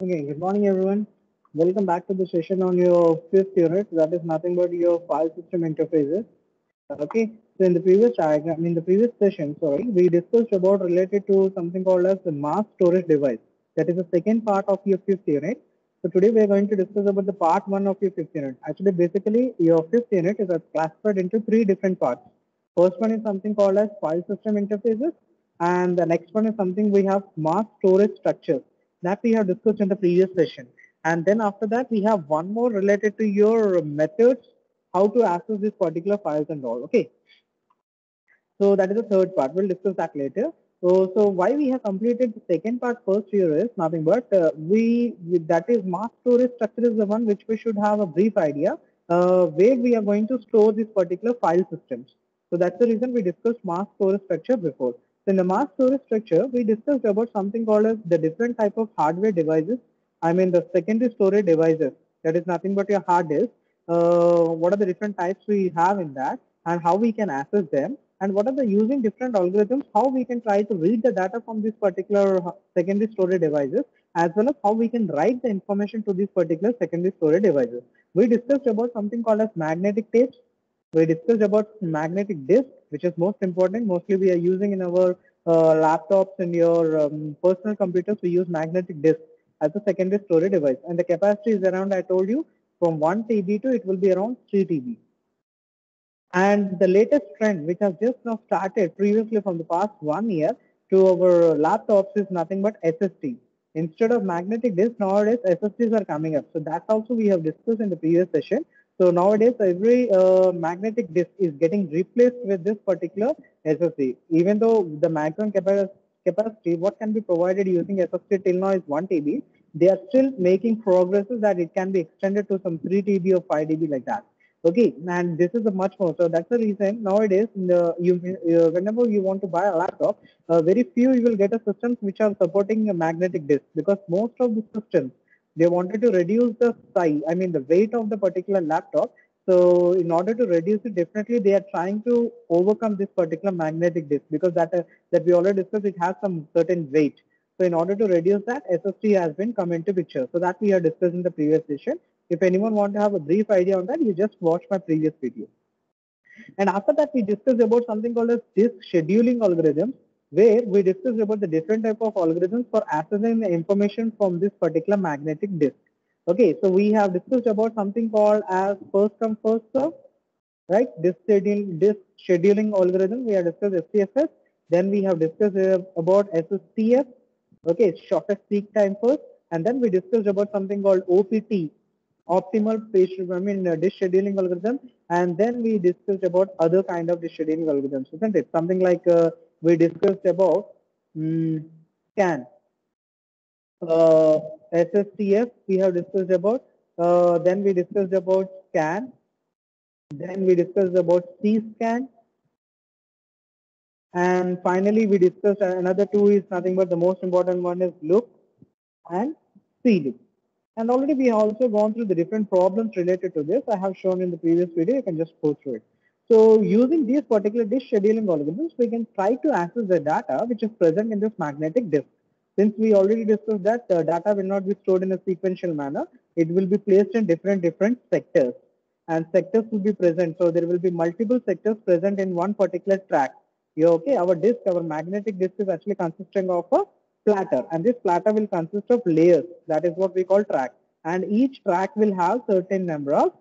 Okay, good morning everyone. Welcome back to the session on your fifth unit. That is nothing but your file system interfaces. Okay, so in the previous diagram, in the previous session, sorry, we discussed about related to something called as the mass storage device. That is the second part of your fifth unit. So today we are going to discuss about the part one of your fifth unit. Actually, basically, your fifth unit is classified into three different parts. First one is something called as file system interfaces, and the next one is something we have mass storage structures that we have discussed in the previous session. And then after that, we have one more related to your methods, how to access these particular files and all. Okay. So that is the third part. We'll discuss that later. So why we have completed the second part first here is nothing but that is mass storage structure is the one which we should have a brief idea where we are going to store these particular file systems. So that's the reason we discussed mass storage structure before. So in the mass storage structure, we discussed about something called as the different type of hardware devices. I mean the secondary storage devices. That is nothing but your hard disk. What are the different types we have in that and how we can access them, and what are the using different algorithms, how we can try to read the data from these particular secondary storage devices, as well as how we can write the information to these particular secondary storage devices. We discussed about something called as magnetic tapes. We discussed about magnetic disk, which is most important. Mostly we are using in our laptops and your personal computers. We use magnetic disk as a secondary storage device, and the capacity is around, I told you, from 1 TB to it will be around 3 TB. And the latest trend, which has just now started previously from the past 1 year to our laptops, is nothing but SSD. Instead of magnetic disk, nowadays SSDs are coming up. So that's also we have discussed in the previous session. So nowadays every magnetic disk is getting replaced with this particular SSD. Even though the maximum capacity what can be provided using SSD till now is 1 TB, they are still making progresses that it can be extended to some 3 TB or 5 TB like that. Okay, and this is a much more. So that's the reason nowadays, whenever you want to buy a laptop, very few you will get a systems which are supporting a magnetic disk, because most of the systems they wanted to reduce the size, I mean the weight of the particular laptop. So in order to reduce it, definitely they are trying to overcome this particular magnetic disk, because that we already discussed, it has some certain weight. So in order to reduce that, SSD has been come into picture. So that we have discussed in the previous session. If anyone want to have a brief idea on that, you just watch my previous video. And after that, we discussed about something called as disk scheduling algorithms, where we discussed about the different type of algorithms for accessing the information from this particular magnetic disk. Okay, so we have discussed about something called as first come first serve, right? Disk scheduling algorithm. We have discussed SCFS. Then we have discussed about SSTF. Okay, shortest seek time first, and then we discussed about something called OPT, optimal page, disk scheduling algorithm, and then we discussed about other kind of disk scheduling algorithms, isn't it? Something like we discussed about scan, SSTF. We have discussed about. Then we discussed about scan. Then we discussed about C-scan. And finally, we discussed another two is nothing but the most important one is look and see. And already we have also gone through the different problems related to this. I have shown in the previous video. You can just go through it. So using these particular disk scheduling algorithms, we can try to access the data which is present in this magnetic disk. Since we already discussed that data will not be stored in a sequential manner, it will be placed in different sectors, and sectors will be present. So there will be multiple sectors present in one particular track. Yeah, okay, our magnetic disk is actually consisting of a platter, and this platter will consist of layers. That is what we call track, and each track will have certain number of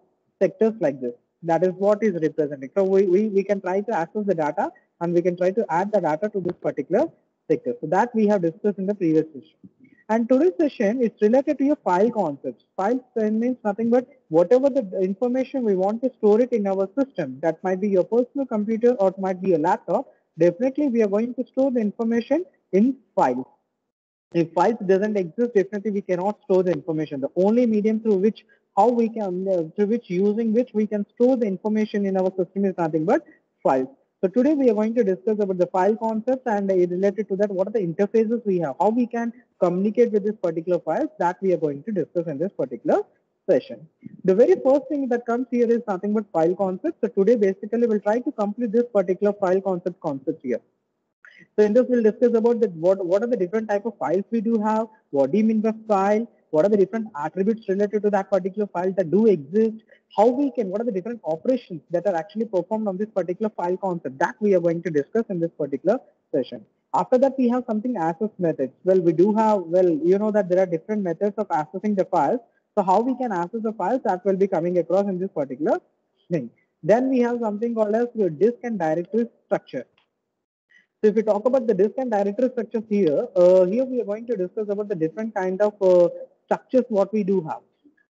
sectors like this. That is what is representing. So we can try to access the data, and we can try to add the data to this particular sector. So that we have discussed in the previous session. And today's session is related to your file concepts. File means nothing but whatever the information we want to store it in our system. That might be your personal computer or it might be a laptop. Definitely we are going to store the information in files. If files doesn't exist, definitely we cannot store the information. The only medium through which how we can using which we can store the information in our system is nothing but files. So today we are going to discuss about the file concepts, and related to that, what are the interfaces we have, how we can communicate with this particular files, that we are going to discuss in this particular session. The very first thing that comes here is nothing but file concepts. So today basically we'll try to complete this particular file concept here. So in this we'll discuss about what are the different type of files we do have, what do you mean by file, what are the different attributes related to that particular file that do exist, how we can, what are the different operations that are actually performed on this particular file concept, that we are going to discuss in this particular session. After that, we have something access methods. Well, we do have, well, you know that there are different methods of accessing the files. So how we can access the files, that will be coming across in this particular thing. Then we have something called as your disk and directory structure. So if we talk about the disk and directory structures here, here we are going to discuss about the different kind of structures what we do have.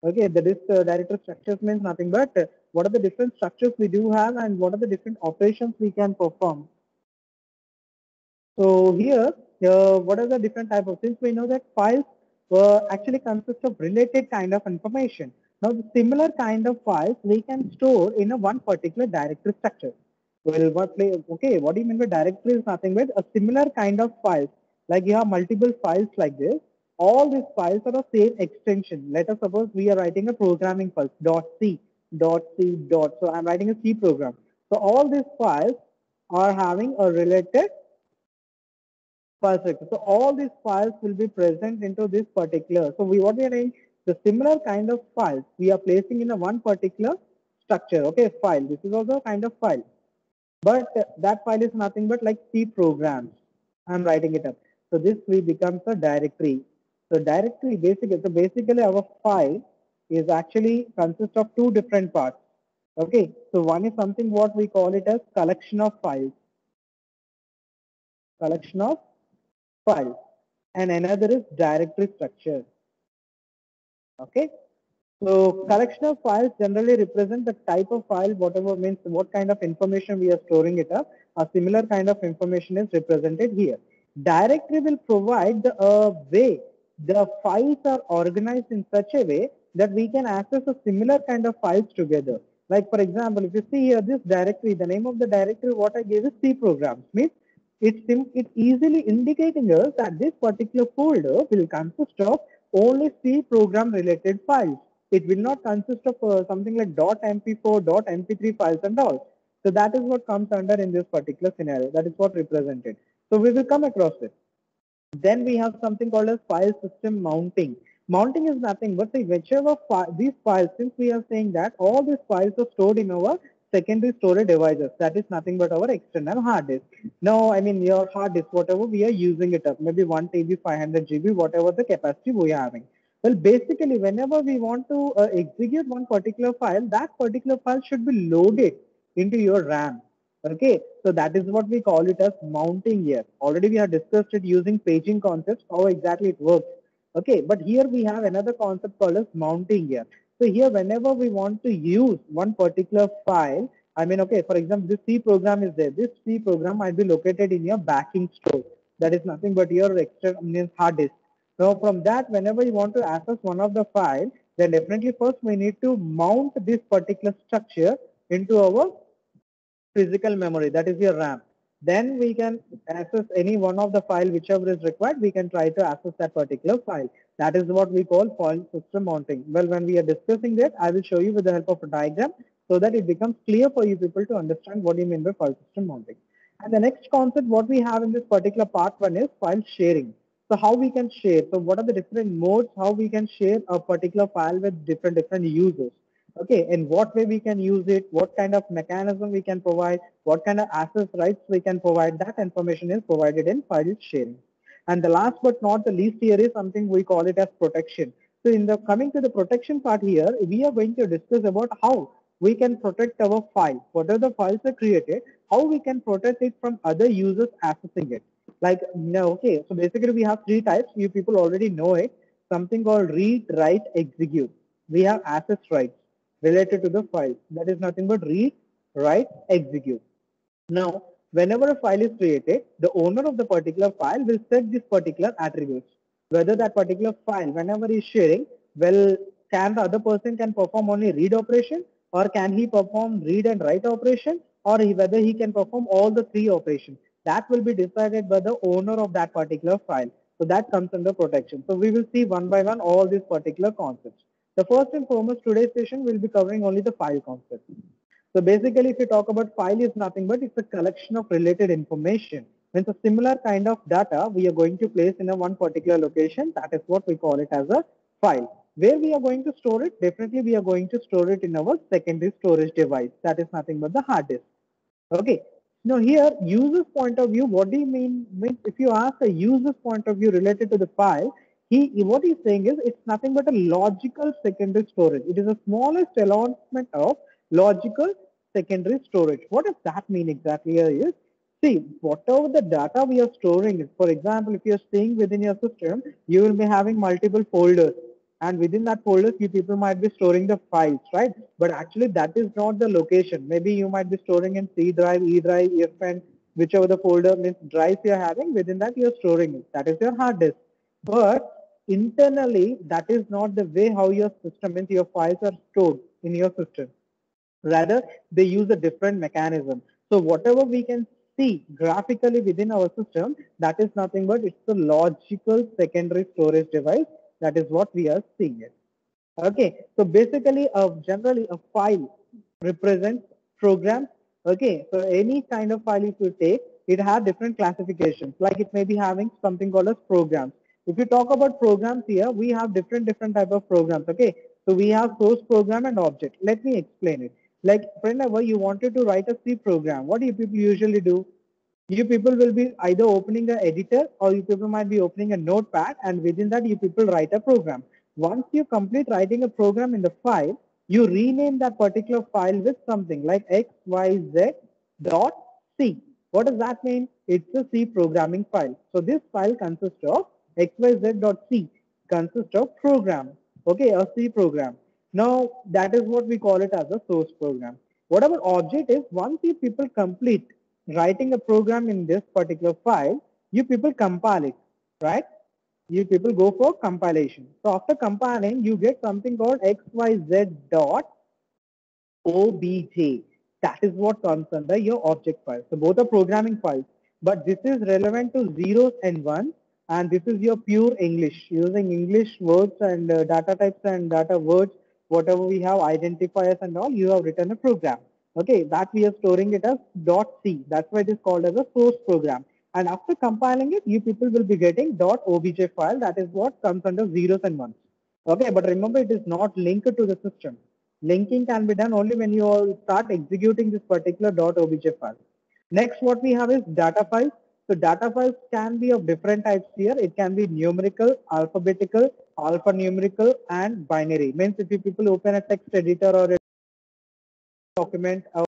Okay, the disk directory structures means nothing but what are the different structures we do have and what are the different operations we can perform. So here, what are the different type of things? We know that files actually consist of related kind of information. Now, the similar kind of files we can store in a one particular directory structure. Well, okay, what do you mean by directory is nothing but a similar kind of files. Like you have multiple files like this. All these files are of same extension. Let us suppose we are writing a programming file, .c, .c, So I'm writing a C program. So all these files are having a related Perfect. So all these files will be present into this particular. So what we are doing, the similar kind of files we are placing in a one particular structure. Okay, file. This is also a kind of file, but that file is nothing but like C programs. I'm writing it up. So this will becomes a directory. So directory basically our file is actually consists of two different parts. Okay. So one is something what we call it as collection of files. Collection of files, and another is directory structure. Okay, so collection of files generally represent the type of file, whatever means what kind of information we are storing it up. A similar kind of information is represented here. Directory will provide the way the files are organized in such a way that we can access a similar kind of files together. Like for example, if you see here this directory, the name of the directory what I gave is C programs, means it's easily indicating us that this particular folder will consist of only C program related files. It will not consist of something like .mp4, .mp3 files and all. So that is what comes under in this particular scenario. That is what represented. So we will come across it. Then we have something called as file system mounting. Mounting is nothing but say whichever these files, since we are saying that all these files are stored in our secondary storage devices, that is nothing but our external hard disk. Now, I mean your hard disk, whatever we are using it up, maybe 1 TB, 500 GB, whatever the capacity we are having. Well, basically, whenever we want to execute one particular file, that particular file should be loaded into your RAM. Okay, so that is what we call it as mounting here. Already we have discussed it using paging concepts, how exactly it works. Okay, but here we have another concept called as mounting here. So here, whenever we want to use one particular file, I mean, okay, for example, this C program is there. This C program might be located in your backing store. That is nothing but your external hard disk. Now, from that, whenever you want to access one of the file, then definitely first we need to mount this particular structure into our physical memory, that is your RAM. Then we can access any one of the file whichever is required. We can try to access that particular file. That is what we call file system mounting. Well, when we are discussing that, I will show you with the help of a diagram so that it becomes clear for you people to understand what you mean by file system mounting. And the next concept what we have in this particular part one is file sharing. So how we can share? So what are the different modes? How we can share a particular file with different users? Okay, in what way we can use it, what kind of mechanism we can provide, what kind of access rights we can provide, that information is provided in file sharing. And the last but not the least here is something we call it as protection. So in the coming to the protection part here, we are going to discuss about how we can protect our file. Whatever the files are created, how we can protect it from other users accessing it. Like, no, okay, so basically we have three types. You people already know it. Something called read, write, execute. We have access rights related to the file. That is nothing but read, write, execute. Now, whenever a file is created, the owner of the particular file will set this particular attributes. Whether that particular file, whenever he is sharing, well, can the other person can perform only read operation, or can he perform read and write operation, or whether he can perform all the three operations. That will be decided by the owner of that particular file. So that comes under protection. So we will see one by one all these particular concepts. The first and foremost today's session will be covering only the file concept. So basically, if you talk about file is nothing but it's a collection of related information. When a similar kind of data we are going to place in a one particular location, that is what we call it as a file. Where we are going to store it? Definitely we are going to store it in our secondary storage device. That is nothing but the hard disk. Okay. Now here, user's point of view, what do you mean? If you ask a user's point of view related to the file, what he's saying is it's nothing but a logical secondary storage. It is the smallest allotment of logical secondary storage. What does that mean exactly here is, see, whatever the data we are storing, for example, if you're staying within your system, you will be having multiple folders. And within that folders, you people might be storing the files, right? But actually that is not the location. Maybe you might be storing in C drive, E drive, EFN, whichever the folder means drives you're having, within that you're storing it. That is your hard disk. But internally, that is not the way how your system means your files are stored in your system. Rather, they use a different mechanism. So whatever we can see graphically within our system, that is nothing but it's the logical secondary storage device. That is what we are seeing it. Okay, so basically, generally a file represents programs. Okay, so any kind of file if you take, it has different classifications. Like it may be having something called as programs. If you talk about programs here, we have different type of programs. Okay, so we have source program and object. Let me explain it. Like whenever you wanted to write a C program, what do you people usually do? You people will be either opening the editor or you people might be opening a notepad, and within that you people write a program. Once you complete writing a program in the file, you rename that particular file with something like xyz dot c. What does that mean? It's a C programming file. So this file consists of xyz dot c, consists of program. Okay, a C program. Now that is what we call it as a source program. Whatever object is, once you people complete writing a program in this particular file, you people compile it, right? You people go for compilation. So after compiling, you get something called xyz dot obj. That is what comes under your object file. So both are programming files, but this is relevant to zeros and ones, and this is your pure English, using English words and data types and data words, whatever we have identifiers and all, you have written a program. Okay, that we are storing it as .c. That's why it is called as a source program. And after compiling it, you people will be getting .obj file. That is what comes under zeros and ones. Okay, but remember it is not linked to the system. Linking can be done only when you start executing this particular .obj file. Next, what we have is data files. So data files can be of different types here. It can be numerical, alphabetical, alphanumerical, and binary. Means if you people open a text editor or a document or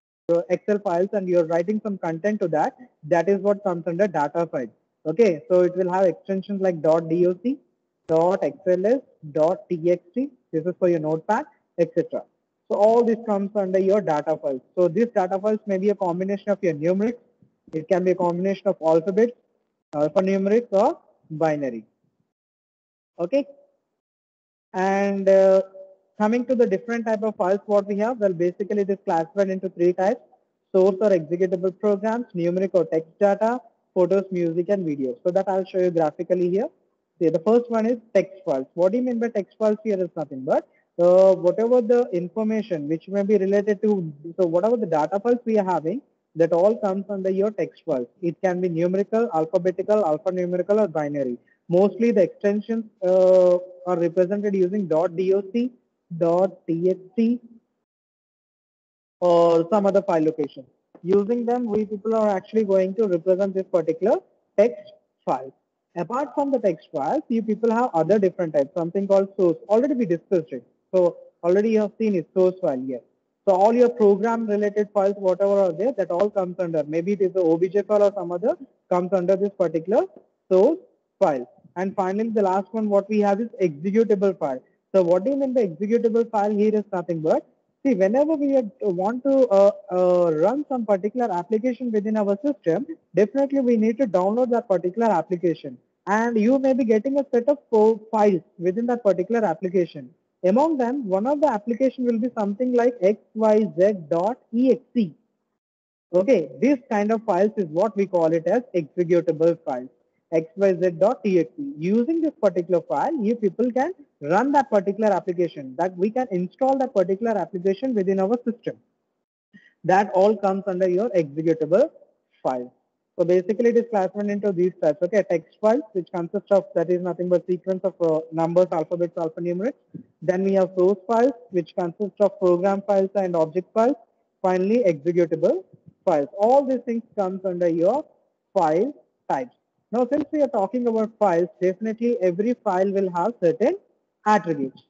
Excel files and you're writing some content to that, that is what comes under data file. Okay, so it will have extensions like .doc, .xls, .txt. This is for your notepad, etc. So all this comes under your data files. So these data files may be a combination of your numerics. It can be a combination of alphabets, alphanumerics, or binary. Okay. And coming to the different type of files what we have, well, basically it is classified into three types: source or executable programs, numeric or text data, photos, music, and videos. So that I'll show you graphically here. See, the first one is text files. What do you mean by text files here is nothing but whatever the information which may be related to, so whatever the data files we are having, that all comes under your text files. It can be numerical, alphabetical, alphanumerical, or binary. Mostly the extensions are represented using .doc, .txt, or some other file location. Using them, we people are actually going to represent this particular text file. Apart from the text files, you people have other different types, something called source. Already we discussed it. So already you have seen it, source file here. So all your program related files, whatever are there, that all comes under, maybe it is the OBJ file or some other, comes under this particular source file. And finally, the last one, what we have is executable file. So what do you mean by executable file here is nothing but, see, whenever we want to run some particular application within our system, definitely we need to download that particular application. And you may be getting a set of files within that particular application. Among them, one of the application will be something like xyz.exe. Okay, this kind of files is what we call it as executable files, xyz.exe. Using this particular file, you people can run that particular application, that we can install that particular application within our system. That all comes under your executable file. So basically it is classified into these types. Okay, text files, which consists of, that is nothing but sequence of numbers, alphabets, alphanumeric. Then we have source files, which consist of program files and object files. Finally, executable files. All these things comes under your file types. Now, since we are talking about files, definitely every file will have certain attributes.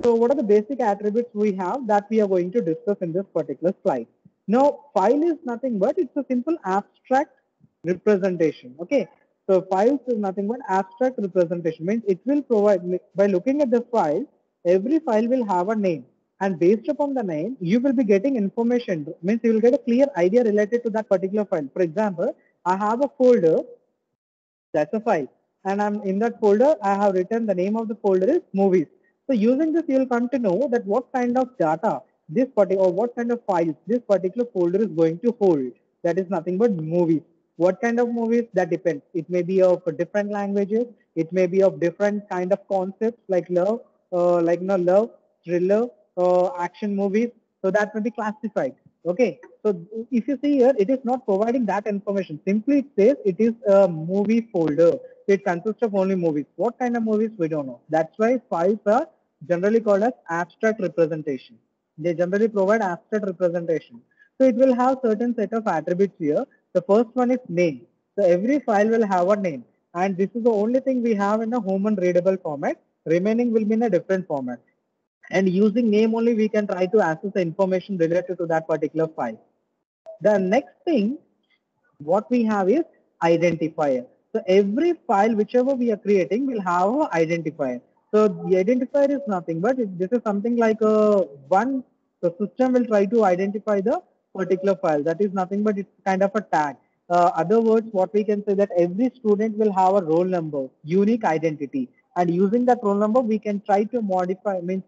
So what are the basic attributes we have that we are going to discuss in this particular slide? Now, file is nothing but it's a simple abstract representation. Okay, so files is nothing but abstract representation, means it will provide, by looking at the file, every file will have a name, and based upon the name you will be getting information, means you will get a clear idea related to that particular file. For example, I have a folder, that's a file, and I'm in that folder, I have written the name of the folder is movies. So using this you will come to know that what kind of data this particular, or what kind of files this particular folder is going to hold. That is nothing but movies. What kind of movies? That depends. It may be of different languages, it may be of different kind of concepts like love, love, thriller, action movies, so that may be classified. Okay, so if you see here, it is not providing that information. Simply it says it is a movie folder. It consists of only movies. What kind of movies, we don't know. That's why files are generally called as abstract representation. They generally provide abstract representation. So it will have certain set of attributes here. The first one is name. So every file will have a name, and this is the only thing we have in a human readable format. Remaining will be in a different format, and using name only we can try to access the information related to that particular file. The next thing what we have is identifier. So every file whichever we are creating will have an identifier. So the identifier is nothing but this is something like a one, the system will try to identify the particular file. That is nothing but it's kind of a tag. Other words, what we can say that every student will have a roll number, unique identity, and using that roll number we can try to modify, means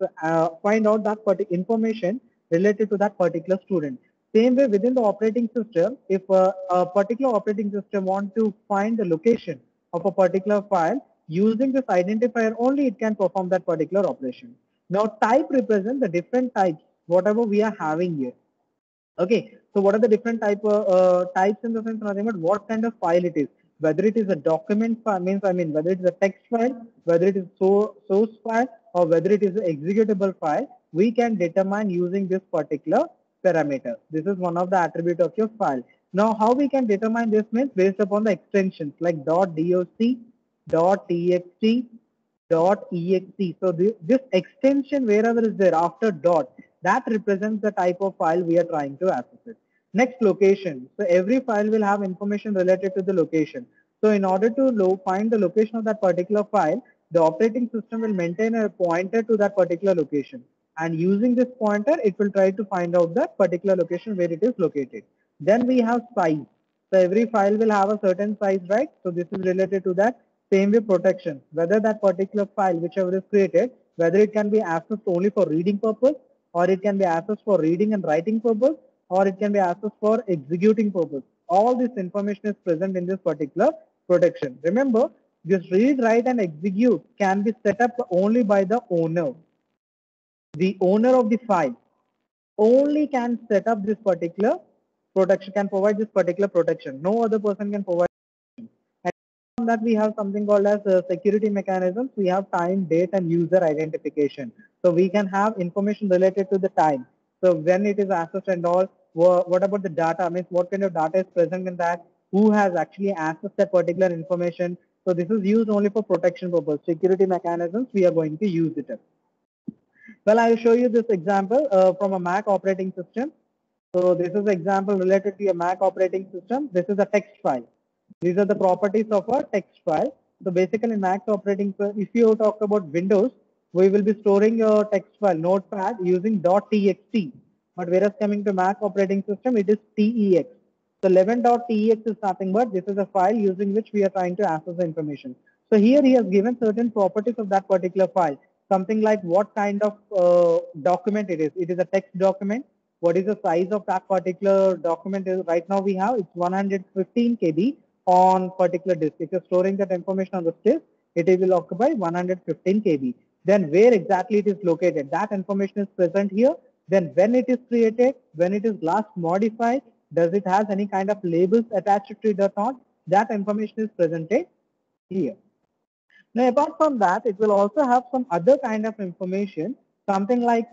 find out that particular information related to that particular student. Same way within the operating system, if a particular operating system want to find the location of a particular file, using this identifier only it can perform that particular operation. Now type represents the different types, whatever we are having here. Okay, so what are the different types in the sense nothing but what kind of file it is. Whether it is a document file, means whether it is a text file, whether it is source file, or whether it is an executable file, we can determine using this particular parameter. This is one of the attribute of your file. Now, how we can determine this means based upon the extensions like .doc, .txt, .exe. So this extension wherever is there after dot, that represents the type of file we are trying to access it. Next, location. So every file will have information related to the location. So in order to find the location of that particular file, the operating system will maintain a pointer to that particular location. And using this pointer, it will try to find out that particular location where it is located. Then we have size. So every file will have a certain size, right? So this is related to that. Same way protection, whether that particular file whichever is created, whether it can be accessed only for reading purpose, or it can be accessed for reading and writing purpose, or it can be accessed for executing purpose. All this information is present in this particular protection. Remember, this read, write and execute can be set up only by the owner. The owner of the file only can set up this particular protection, can provide this particular protection. No other person can provide. And from that we have something called as security mechanisms. We have time, date and user identification. So we can have information related to the time. So when it is accessed and all, what about the data? I mean, what kind of data is present in that? Who has actually accessed that particular information? So this is used only for protection purpose. Security mechanisms, we are going to use it. Well, I will show you this example from a Mac operating system. So this is an example related to a Mac operating system. This is a text file. These are the properties of a text file. So basically Mac operating, if you talk about Windows, we will be storing your text file, notepad using .txt. But whereas coming to Mac operating system, it is TEX. So 11.tex is nothing but this is a file using which we are trying to access the information. So here he has given certain properties of that particular file. Something like what kind of document it is. It is a text document. What is the size of that particular document is right now we have it's 115 KB on particular disk. If you're storing that information on the disk, it will occupy 115 KB. Then where exactly it is located, that information is present here. Then when it is created, when it is last modified, does it has any kind of labels attached to it or not? That information is presented here. Now, apart from that, it will also have some other kind of information, something like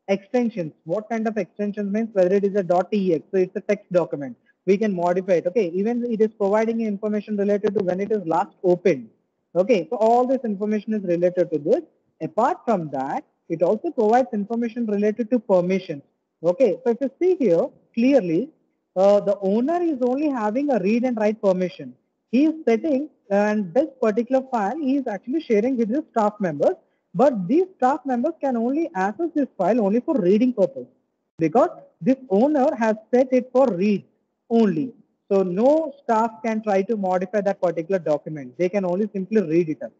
extensions. What kind of extensions means whether it is a .tex, so it's a text document. We can modify it. Okay, even it is providing information related to when it is last opened. Okay, so all this information is related to this. Apart from that, it also provides information related to permissions. Okay, so if you see here clearly, the owner is only having a read and write permission. He is setting, and this particular file he is actually sharing with his staff members, but these staff members can only access this file only for reading purpose, because this owner has set it for read only. So no staff can try to modify that particular document. They can only simply read it up.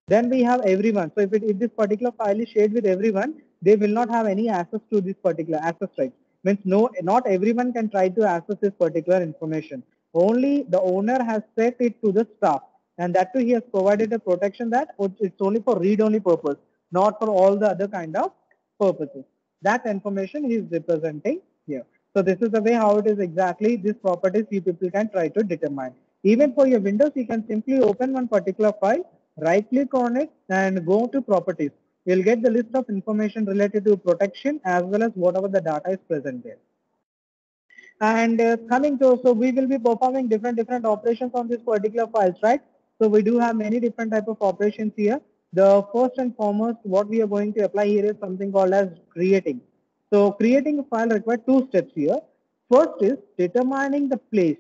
Then we have everyone. So if this particular file is shared with everyone, they will not have any access to this particular access right. Means no, not everyone can try to access this particular information. Only the owner has set it to the staff, and that too he has provided a protection that it's only for read-only purpose, not for all the other kind of purposes. That information he is representing here. So this is the way how it is exactly these properties you people can try to determine. Even for your Windows, you can simply open one particular file, right click on it and go to properties. You'll get the list of information related to protection as well as whatever the data is present there. And coming to, so we will be performing different operations on this particular files, right? So we do have many different type of operations here. The first and foremost, what we are going to apply here is something called as creating. So creating a file requires two steps here. First is determining the place.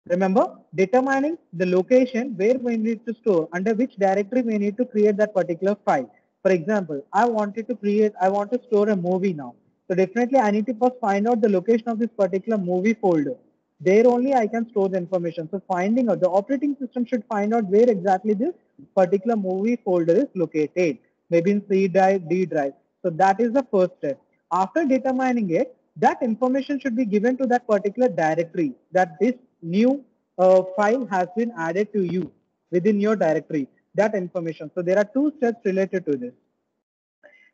Remember, determining the location where we need to store, under which directory we need to create that particular file. For example, I want to store a movie now. So definitely I need to first find out the location of this particular movie folder. There only I can store the information. So finding out, the operating system should find out where exactly this particular movie folder is located. Maybe in C drive, D drive. So that is the first step. After determining it, that information should be given to that particular directory, that this new file has been added to you within your directory, that information. So there are two steps related to this.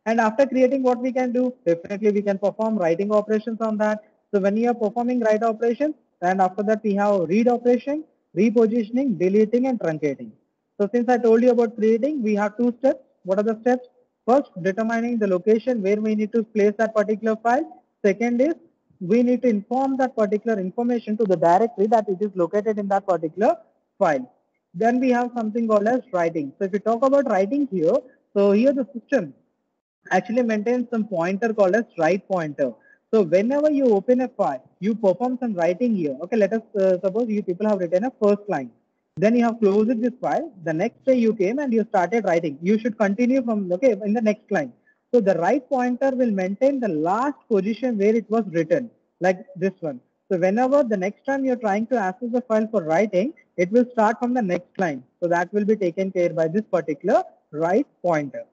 And after creating, what we can do, definitely we can perform writing operations on that. So when you are performing write operations, and after that we have read operation, repositioning, deleting and truncating. So since I told you about creating, we have two steps. What are the steps? First, determining the location where we need to place that particular file. Second is we need to inform that particular information to the directory that it is located in that particular file. Then we have something called as writing. So if you talk about writing here, so here the system actually maintains some pointer called as write pointer. So whenever you open a file, you perform some writing here. Okay, let us suppose you people have written a first line. Then you have closed this file. The next day you came and you started writing. You should continue from, okay, in the next line. So the write pointer will maintain the last position where it was written, like this one. So whenever the next time you're trying to access the file for writing, it will start from the next line. So that will be taken care by this particular write pointer.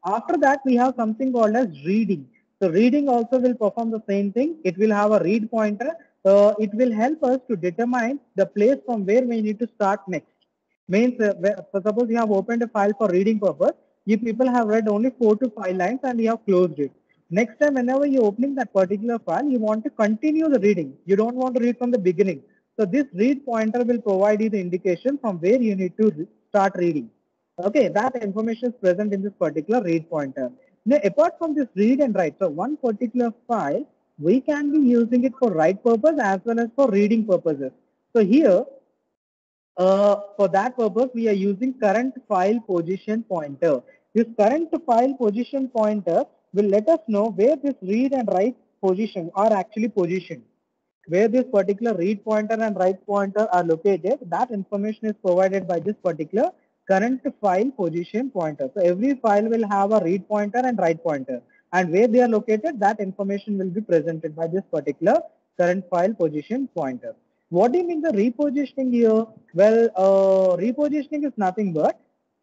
After that, we have something called as reading. So reading also will perform the same thing. It will have a read pointer. It will help us to determine the place from where we need to start next. Means, suppose you have opened a file for reading purpose, you people have read only 4 to 5 lines and you have closed it. Next time, whenever you're opening that particular file, you want to continue the reading. You don't want to read from the beginning. So this read pointer will provide you the indication from where you need to start reading. Okay, that information is present in this particular read pointer. Now, apart from this read and write, so one particular file, we can be using it for write purpose as well as for reading purposes. So here, for that purpose, we are using current file position pointer. This current file position pointer will let us know where this read and write position are actually positioned. Where this particular read pointer and write pointer are located, that information is provided by this particular current file position pointer. So every file will have a read pointer and write pointer, and where they are located, that information will be presented by this particular current file position pointer. What do you mean the repositioning here? Well, repositioning is nothing but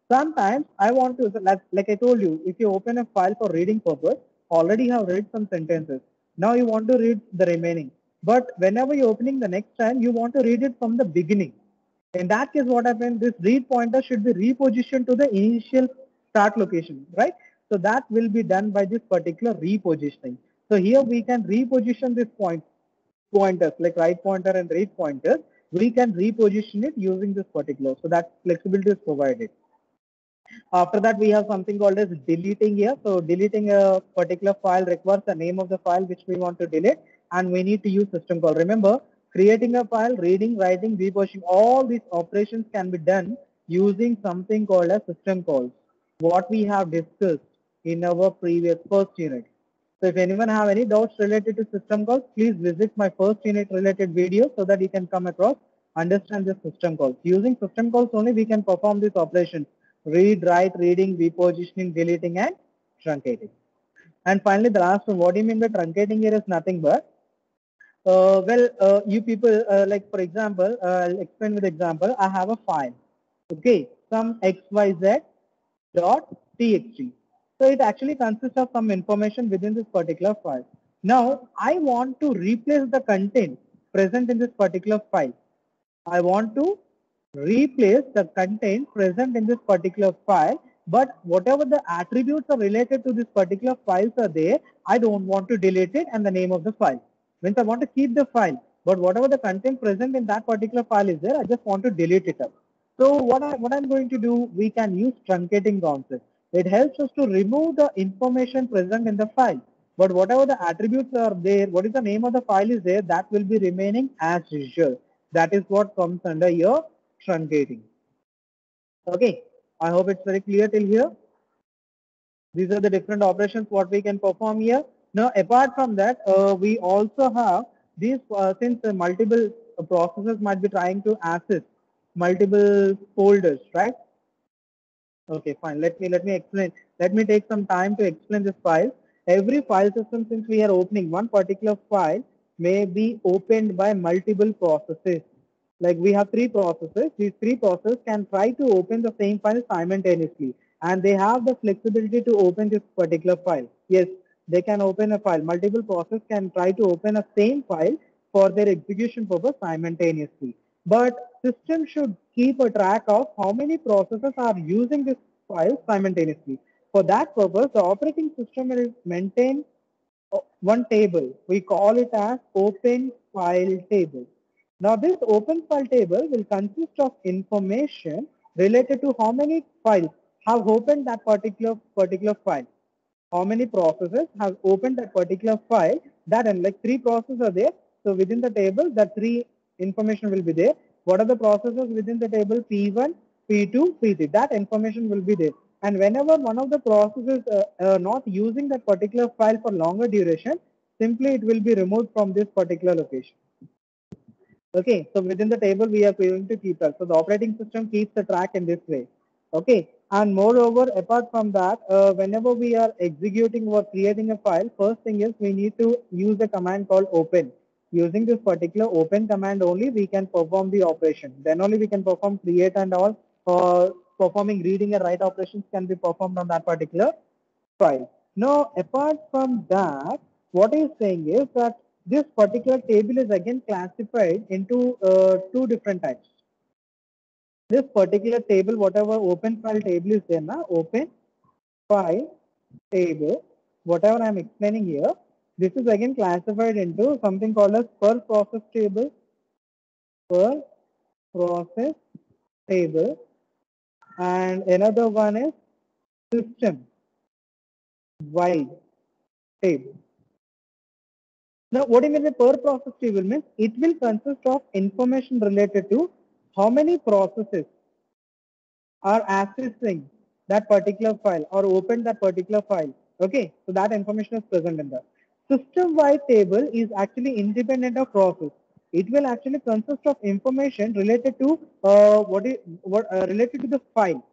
sometimes I want to, like I told you, if you open a file for reading purpose, already have read some sentences. Now you want to read the remaining. But whenever you're opening the next time, you want to read it from the beginning. In that case, what happens, this read pointer should be repositioned to the initial start location, right? So that will be done by this particular repositioning. So here we can reposition this pointers like right pointer and read pointers. we can reposition it using this particular. So that flexibility is provided. After that, we have something called as deleting here. So deleting a particular file requires the name of the file which we want to delete, and we need to use system call. Remember, creating a file, reading, writing, repositioning, all these operations can be done using something called as system calls, what we have discussed in our previous first unit. So if anyone have any doubts related to system calls, please visit my first unit related video so that you can come across, understand the system calls. Using system calls only we can perform these operations: read, write, reading, repositioning, deleting, and truncating. And finally, the last one, what do you mean by truncating here is nothing but, you people, like for example, I'll explain with example. I have a file, okay, some xyz dot txt. So it actually consists of some information within this particular file. Now I want to replace the content present in this particular file. I want to replace the content present in this particular file, but whatever the attributes are related to this particular files are there, I don't want to delete it and the name of the file. Means I want to keep the file, but whatever the content present in that particular file is there, I just want to delete it up. So what I'm going to do, we can use truncating concept. It helps us to remove the information present in the file, but whatever the attributes are there, what is the name of the file is there, that will be remaining as usual. That is what comes under your truncating. Okay, I hope it's very clear till here. These are the different operations what we can perform here. Now, apart from that, we also have these, since multiple processes might be trying to access multiple folders, right? Okay, fine. Let me explain. Let me take some time to explain this file. Every file system, since we are opening one particular file, may be opened by multiple processes. Like we have three processes. These three processes can try to open the same file simultaneously, and they have the flexibility to open this particular file. Yes, they can open a file. Multiple processes can try to open a same file for their execution purpose simultaneously. But system should keep a track of how many processes are using this file simultaneously. For that purpose, the operating system will maintain one table. We call it as open file table. Now this open file table will consist of information related to how many files have opened that particular file. How many processes have opened that particular file, that, and like three processes are there. So within the table, the three information will be there. What are the processes within the table? P1, P2, P3. That information will be there. And whenever one of the processes not using that particular file for longer duration, simply it will be removed from this particular location. Okay, so within the table we are going to keep that. So the operating system keeps the track in this way. Okay, and moreover, apart from that, whenever we are executing or creating a file, first thing is we need to use a command called open. Using this particular open command only, we can perform the operation. Then only we can perform create and all, performing reading and write operations can be performed on that particular file. Now, apart from that, what he's saying is that this particular table is again classified into two different types. This particular table, whatever open file table is there now, open file table, whatever I'm explaining here, this is again classified into something called as per process table, per process table, and another one is system wide table. Now, what do you mean by per process table means? It will consist of information related to how many processes are accessing that particular file or open that particular file. Okay, so that information is present in that. System-wide table is actually independent of process. It will actually consist of information related to related to the file.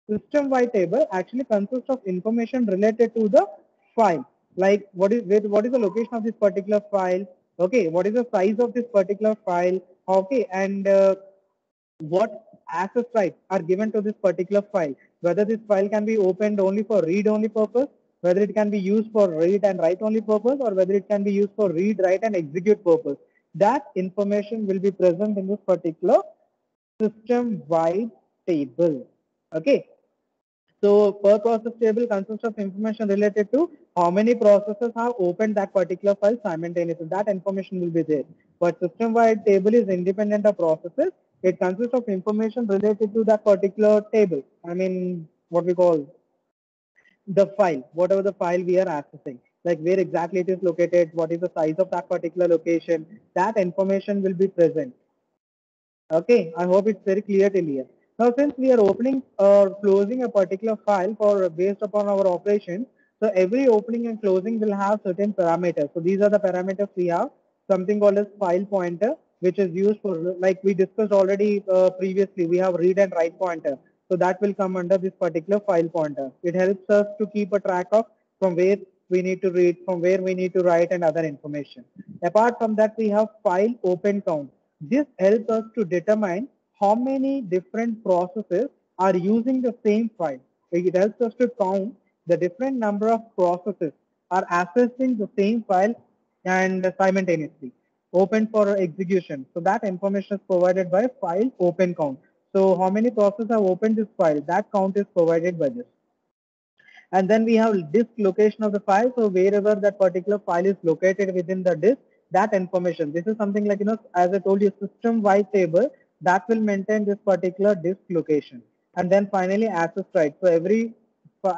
System-wide table actually consists of information related to the file, like what is the location of this particular file, okay, what is the size of this particular file, okay, and what access rights are given to this particular file, whether this file can be opened only for read-only purpose, whether it can be used for read and write-only purpose, or whether it can be used for read, write, and execute purpose. That information will be present in this particular system-wide table. Okay. So per process table consists of information related to how many processes have opened that particular file simultaneously. That information will be there. But system-wide table is independent of processes. It consists of information related to that particular table. I mean, what we call the file, whatever the file we are accessing, like where exactly it is located, what is the size of that particular location, that information will be present. Okay, I hope it's very clear till here. Now, since we are opening or closing a particular file for based upon our operation, so every opening and closing will have certain parameters. So these are the parameters we have. Something called as file pointer, which is used for, like we discussed already previously, we have read and write pointer. So that will come under this particular file pointer. It helps us to keep a track of from where we need to read, from where we need to write and other information. Apart from that, we have file open count. This helps us to determine how many different processes are using the same file. It helps us to count the different number of processes are accessing the same file and simultaneously open for execution. So that information is provided by file open count. So how many processes have opened this file? That count is provided by this. And then we have disk location of the file. So wherever that particular file is located within the disk, that information. This is something like, as I told you, system-wide table that will maintain this particular disk location. And then finally access rights. So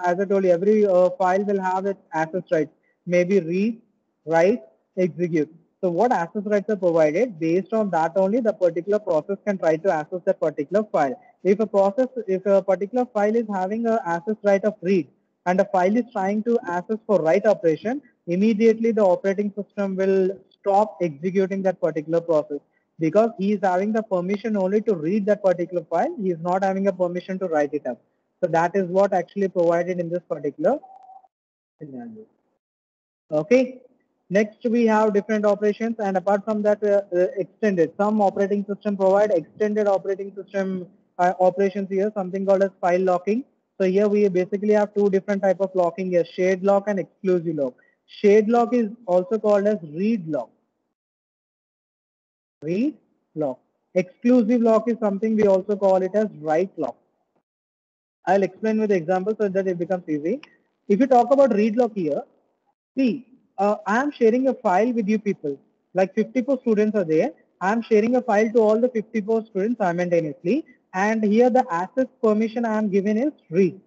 as I told you, every file will have its access rights. Maybe read, write, execute. So what access rights are provided, based on that only the particular process can try to access that particular file. If a particular file is having a access right of read, and a file is trying to access for write operation, immediately the operating system will stop executing that particular process because he is having the permission only to read that particular file. He is not having a permission to write it up. So that is what actually provided in this particular scenario. Okay. Next, we have different operations, and apart from that, extended. Some operating system provide extended operating system operations here, something called as file locking. So here we basically have two different type of locking here, shared lock and exclusive lock. Shared lock is also called as read lock. Read lock. Exclusive lock is something we also call it as write lock. I'll explain with examples so that it becomes easy. If you talk about read lock here, see, I am sharing a file with you people. Like 54 students are there. I am sharing a file to all the 54 students simultaneously. And here the access permission I am given is read.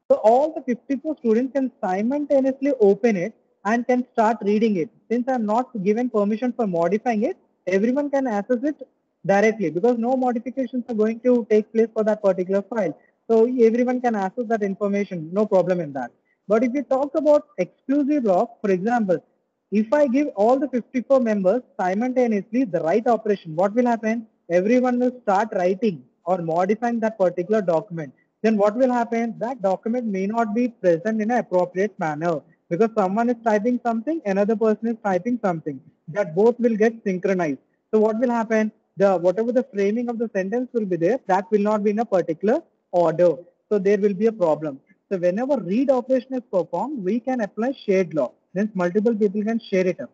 So all the 54 students can simultaneously open it and can start reading it. Since I am not given permission for modifying it, everyone can access it directly because no modifications are going to take place for that particular file. So everyone can access that information, no problem in that. But if you talk about exclusive lock, for example, if I give all the 54 members simultaneously the write operation, what will happen? Everyone will start writing or modifying that particular document. Then what will happen? That document may not be present in an appropriate manner because someone is typing something, another person is typing something. That both will get synchronized. So what will happen? Whatever the framing of the sentence will be there, that will not be in a particular order. So there will be a problem. So whenever read operation is performed, we can apply shared lock. Then multiple people can share it up.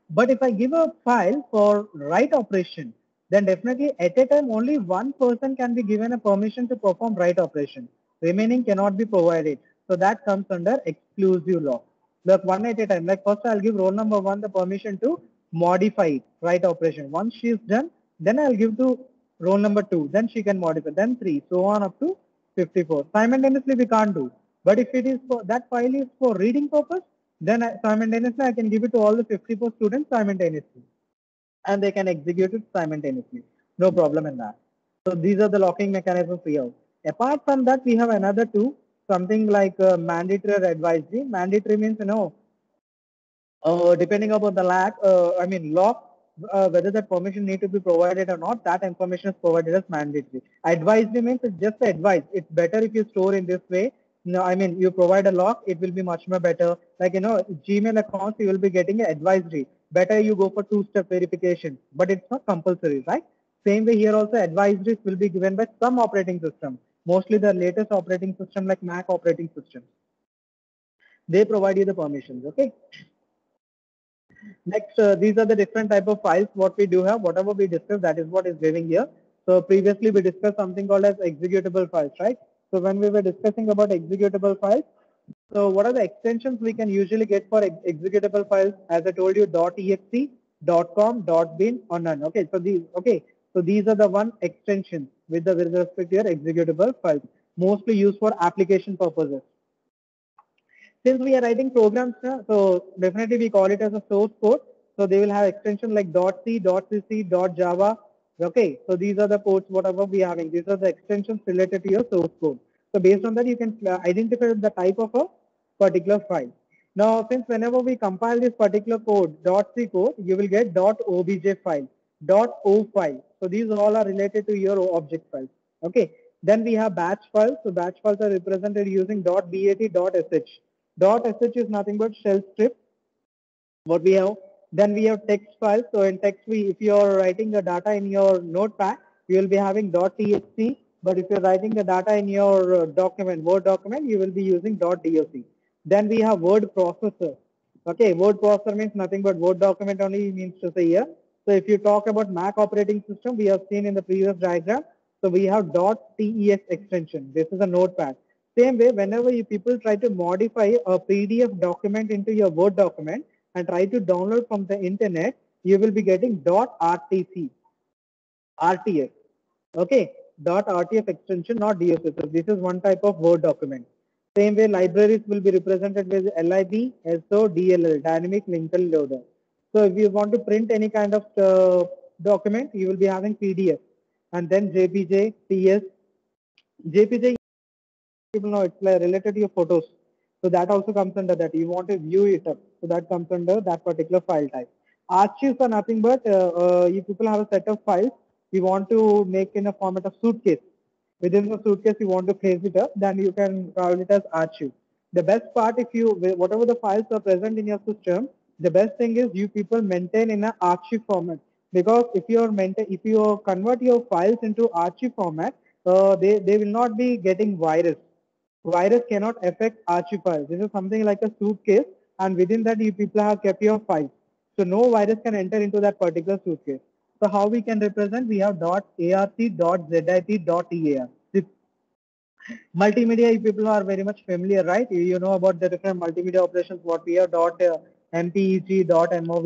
But if I give a file for write operation, then definitely at a time only one person can be given a permission to perform write operation. Remaining cannot be provided. So that comes under exclusive lock. Look, one at a time. Like first I'll give roll number one the permission to modify it, write operation. Once she is done, then I'll give to roll number two. Then she can modify. Then three, so on up to 54. Simultaneously we can't do. But if it is for that file is for reading purpose, then simultaneously I can give it to all the 54 students simultaneously and they can execute it simultaneously. No problem in that. So these are the locking mechanisms we have. Apart from that, we have another two, something like mandatory or advisory. Mandatory means, depending upon the lock, whether that permission need to be provided or not, that information is provided as mandatory. Advisory means it's just advice. It's better if you store in this way. No, I mean, you provide a lock, it will be much more better. Like, Gmail accounts, you will be getting an advisory. Better you go for two-step verification, but it's not compulsory, right? Same way here also advisories will be given by some operating system, mostly the latest operating system like Mac operating system. They provide you the permissions, okay? Next, these are the different type of files what we do have. Whatever we discussed, that is what is living here. So previously we discussed something called as executable files, right? So when we were discussing about executable files, so what are the extensions we can usually get for executable files? As I told you, .exe, .com, .bin, or none. Okay, so these are the one extensions with respect to your executable files, mostly used for application purposes. Since we are writing programs, so definitely we call it as a source code. So they will have extension like .c, .cc, .java. Okay, so these are the codes, whatever we are having. These are the extensions related to your source code. So based on that, you can identify the type of a particular file. Now, since whenever we compile this particular code, .c code, you will get .obj file, .o file. So these all are related to your object files. Okay. Then we have batch files. So batch files are represented using .bat, .sh. .sh is nothing but shell script. What we have, then we have text files. So in text, if you are writing the data in your notepad, you will be having .txt. But if you're writing the data in your document, Word document, you will be using .doc. Then we have word processor. Okay, word processor means nothing but Word document only means to say here. So if you talk about Mac operating system, we have seen in the previous diagram. So we have .tex extension. This is a notepad. Same way, whenever you people try to modify a PDF document into your Word document and try to download from the internet, you will be getting .rtc, RTF. Okay, .rtf extension, not DSS. So this is one type of Word document. Same way, libraries will be represented with lib, so, dll, dynamic linked loader. So if you want to print any kind of document, you will be having PDF, and then JPJ, TS, JPJ. People know it's like related to your photos. So that also comes under that. You want to view it up. So that comes under that particular file type. Archives are nothing but you people have a set of files you want to make in a format of suitcase. Within the suitcase, you want to place it up, then you can call it as archive. The best part, if you whatever the files are present in your system, the best thing is you people maintain in an archive format, because if you convert your files into archive format, they will not be getting virus cannot affect archive files. This is something like a suitcase, and within that you people have kept your files. So no virus can enter into that particular suitcase. So how we can represent? We have .arc, .zip, .ear. Multimedia, you people are very much familiar, right? You know about the different multimedia operations, what we have .mpeg, .mov,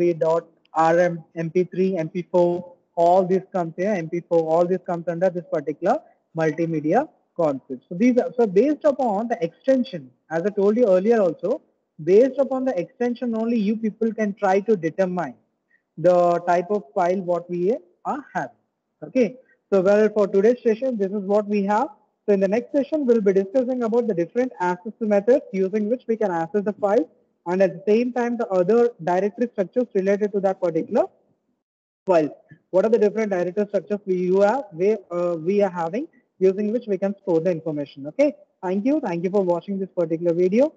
.rm, MP3, MP4, all this comes here, MP4, all this comes under this particular multimedia concept. So these are, so based upon the extension, as I told you earlier also, based upon the extension only you people can try to determine the type of file what we are having. Okay, so well, for today's session, this is what we have. So in the next session, we'll be discussing about the different access methods using which we can access the file, and at the same time the other directory structures related to that particular file. What are the different directory structures we are having using which we can store the information. Okay, thank you for watching this particular video.